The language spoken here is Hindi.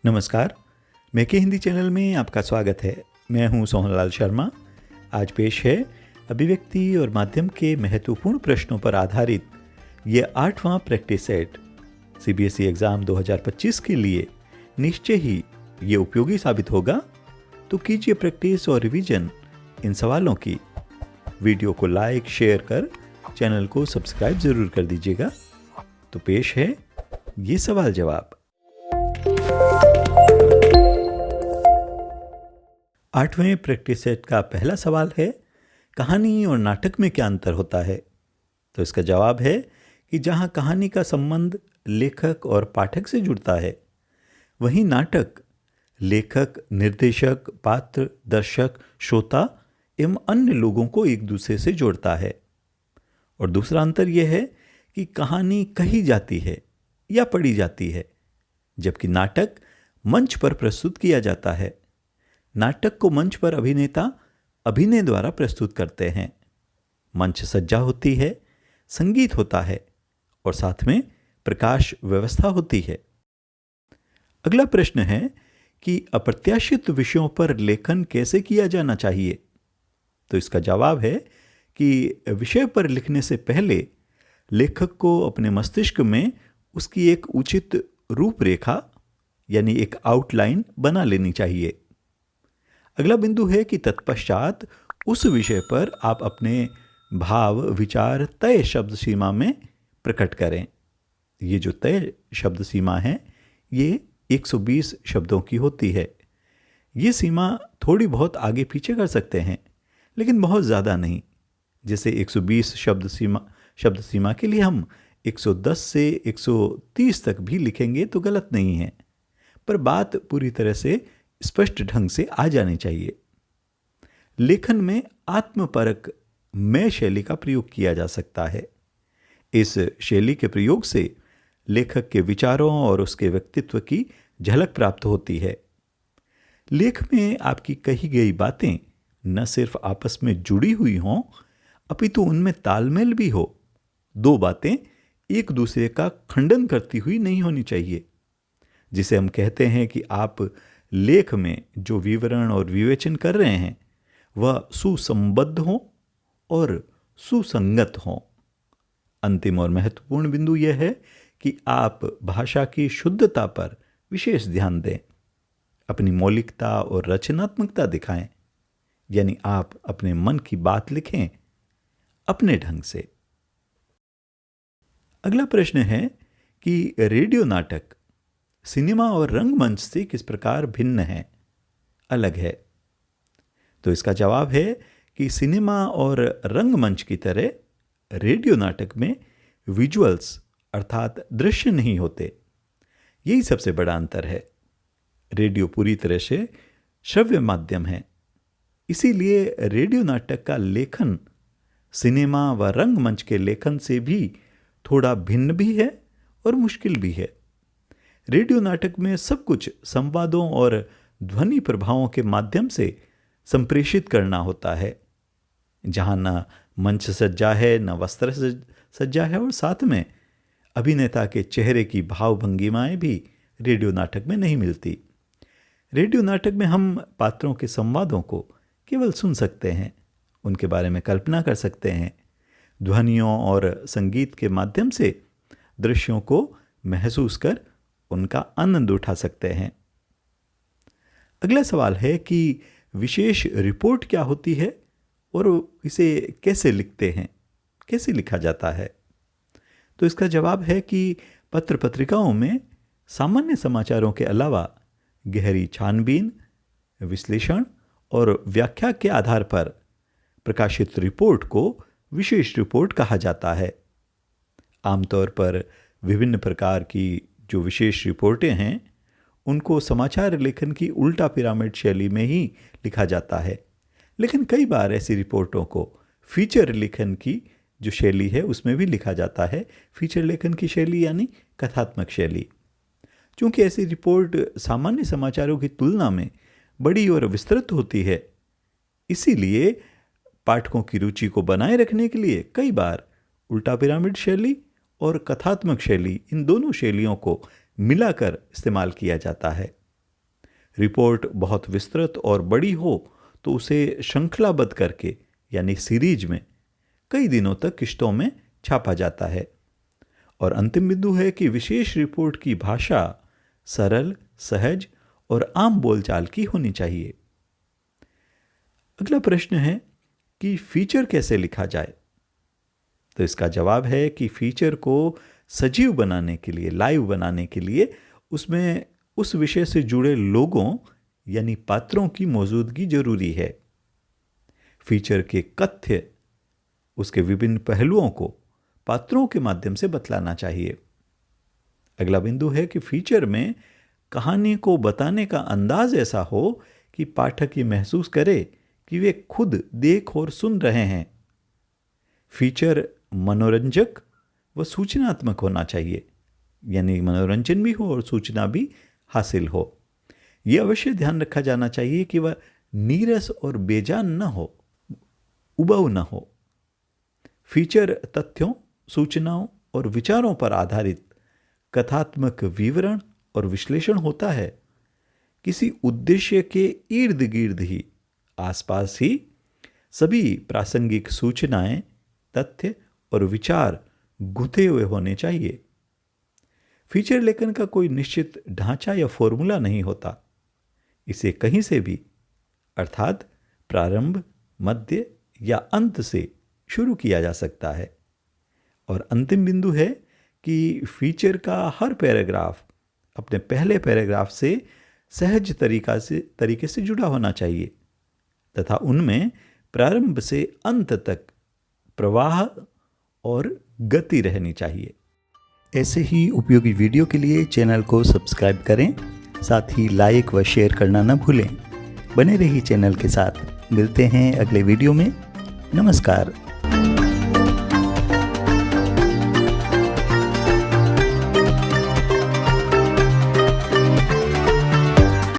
नमस्कार, मेके हिंदी चैनल में आपका स्वागत है। मैं हूं सोहनलाल शर्मा। आज पेश है अभिव्यक्ति और माध्यम के महत्वपूर्ण प्रश्नों पर आधारित ये 8वां प्रैक्टिस सेट। सीबीएसई एग्जाम 2025 के लिए निश्चय ही ये उपयोगी साबित होगा, तो कीजिए प्रैक्टिस और रिवीजन इन सवालों की। वीडियो को लाइक शेयर कर चैनल को सब्सक्राइब जरूर कर दीजिएगा। तो पेश है ये सवाल जवाब। 8वें प्रैक्टिस सेट का पहला सवाल है, कहानी और नाटक में क्या अंतर होता है? तो इसका जवाब है कि जहां कहानी का संबंध लेखक और पाठक से जुड़ता है, वहीं नाटक लेखक, निर्देशक, पात्र, दर्शक, श्रोता एवं अन्य लोगों को एक दूसरे से जोड़ता है। और दूसरा अंतर यह है कि कहानी कही जाती है या पढ़ी जाती है, जबकि नाटक मंच पर प्रस्तुत किया जाता है। नाटक को मंच पर अभिनेता अभिनय द्वारा प्रस्तुत करते हैं। मंच सज्जा होती है, संगीत होता है और साथ में प्रकाश व्यवस्था होती है। अगला प्रश्न है कि अप्रत्याशित विषयों पर लेखन कैसे किया जाना चाहिए? तो इसका जवाब है कि विषय पर लिखने से पहले लेखक को अपने मस्तिष्क में उसकी एक उचित रूपरेखा यानी एक आउटलाइन बना लेनी चाहिए। अगला बिंदु है कि तत्पश्चात उस विषय पर आप अपने भाव विचार तय शब्द सीमा में प्रकट करें। ये जो तय शब्द सीमा है ये 120 शब्दों की होती है। ये सीमा थोड़ी बहुत आगे पीछे कर सकते हैं, लेकिन बहुत ज़्यादा नहीं। जैसे 120 शब्द सीमा के लिए हम 110 से 130 तक भी लिखेंगे तो गलत नहीं है, पर बात पूरी तरह से स्पष्ट ढंग से आ जानी चाहिए। लेखन में आत्मपरक मैं शैली का प्रयोग किया जा सकता है। इस शैली के प्रयोग से लेखक के विचारों और उसके व्यक्तित्व की झलक प्राप्त होती है। लेख में आपकी कही गई बातें न सिर्फ आपस में जुड़ी हुई हों, अपितु उनमें तालमेल भी हो। दो बातें एक दूसरे का खंडन करती हुई नहीं होनी चाहिए। जिसे हम कहते हैं कि आप लेख में जो विवरण और विवेचन कर रहे हैं वह सुसंबद्ध हो और सुसंगत हो। अंतिम और महत्वपूर्ण बिंदु यह है कि आप भाषा की शुद्धता पर विशेष ध्यान दें, अपनी मौलिकता और रचनात्मकता दिखाएं, यानी आप अपने मन की बात लिखें अपने ढंग से। अगला प्रश्न है कि रेडियो नाटक सिनेमा और रंगमंच से किस प्रकार भिन्न है, अलग है? तो इसका जवाब है कि सिनेमा और रंगमंच की तरह रेडियो नाटक में विजुअल्स अर्थात दृश्य नहीं होते। यही सबसे बड़ा अंतर है। रेडियो पूरी तरह से श्रव्य माध्यम है, इसीलिए रेडियो नाटक का लेखन सिनेमा व रंगमंच के लेखन से भी थोड़ा भिन्न भी है और मुश्किल भी है। रेडियो नाटक में सब कुछ संवादों और ध्वनि प्रभावों के माध्यम से संप्रेषित करना होता है, जहां न मंच सज्जा है न वस्त्र सज्जा है, और साथ में अभिनेता के चेहरे की भाव भंगिमाएं भी रेडियो नाटक में नहीं मिलती। रेडियो नाटक में हम पात्रों के संवादों को केवल सुन सकते हैं, उनके बारे में कल्पना कर सकते हैं। ध्वनियों और संगीत के माध्यम से दृश्यों को महसूस कर उनका आनंद उठा सकते हैं। अगला सवाल है कि विशेष रिपोर्ट क्या होती है और इसे कैसे लिखते हैं, कैसे लिखा जाता है? तो इसका जवाब है कि पत्र पत्रिकाओं में सामान्य समाचारों के अलावा गहरी छानबीन, विश्लेषण और व्याख्या के आधार पर प्रकाशित रिपोर्ट को विशेष रिपोर्ट कहा जाता है। आमतौर पर विभिन्न प्रकार की जो विशेष रिपोर्टें हैं उनको समाचार लेखन की उल्टा पिरामिड शैली में ही लिखा जाता है, लेकिन कई बार ऐसी रिपोर्टों को फीचर लेखन की जो शैली है उसमें भी लिखा जाता है। फीचर लेखन की शैली यानी कथात्मक शैली। चूँकि ऐसी रिपोर्ट सामान्य समाचारों की तुलना में बड़ी और विस्तृत होती है, इसीलिए पाठकों की रुचि को बनाए रखने के लिए कई बार उल्टा पिरामिड शैली और कथात्मक शैली, इन दोनों शैलियों को मिलाकर इस्तेमाल किया जाता है। रिपोर्ट बहुत विस्तृत और बड़ी हो तो उसे श्रृंखलाबद्ध करके यानी सीरीज में कई दिनों तक किश्तों में छापा जाता है। और अंतिम बिंदु है कि विशेष रिपोर्ट की भाषा सरल, सहज और आम बोलचाल की होनी चाहिए। अगला प्रश्न है कि फीचर कैसे लिखा जाए। तो इसका जवाब है कि फीचर को सजीव बनाने के लिए, लाइव बनाने के लिए उसमें उस विषय से जुड़े लोगों यानी पात्रों की मौजूदगी जरूरी है। फीचर के कथ्य उसके विभिन्न पहलुओं को पात्रों के माध्यम से बतलाना चाहिए। अगला बिंदु है कि फीचर में कहानी को बताने का अंदाज ऐसा हो कि पाठक ये महसूस करे कि वे खुद देख और सुन रहे हैं। फीचर मनोरंजक व सूचनात्मक होना चाहिए, यानी मनोरंजन भी हो और सूचना भी हासिल हो। यह अवश्य ध्यान रखा जाना चाहिए कि वह नीरस और बेजान न हो, उबाऊ न हो। फीचर तथ्यों, सूचनाओं और विचारों पर आधारित कथात्मक विवरण और विश्लेषण होता है। किसी उद्देश्य के इर्द गिर्द ही, आसपास ही सभी प्रासंगिक सूचनाएं, तथ्य और विचार गुंथे हुए होने चाहिए। फीचर लेखन का कोई निश्चित ढांचा या फॉर्मूला नहीं होता। इसे कहीं से भी, अर्थात प्रारंभ, मध्य या अंत से शुरू किया जा सकता है। और अंतिम बिंदु है कि फीचर का हर पैराग्राफ अपने पहले पैराग्राफ से सहज तरीके से जुड़ा होना चाहिए तथा उनमें प्रारंभ से अंत तक प्रवाह और गति रहनी चाहिए। ऐसे ही उपयोगी वीडियो के लिए चैनल को सब्सक्राइब करें, साथ ही लाइक व शेयर करना न भूलें। बने रहिए चैनल के साथ। मिलते हैं अगले वीडियो में। नमस्कार।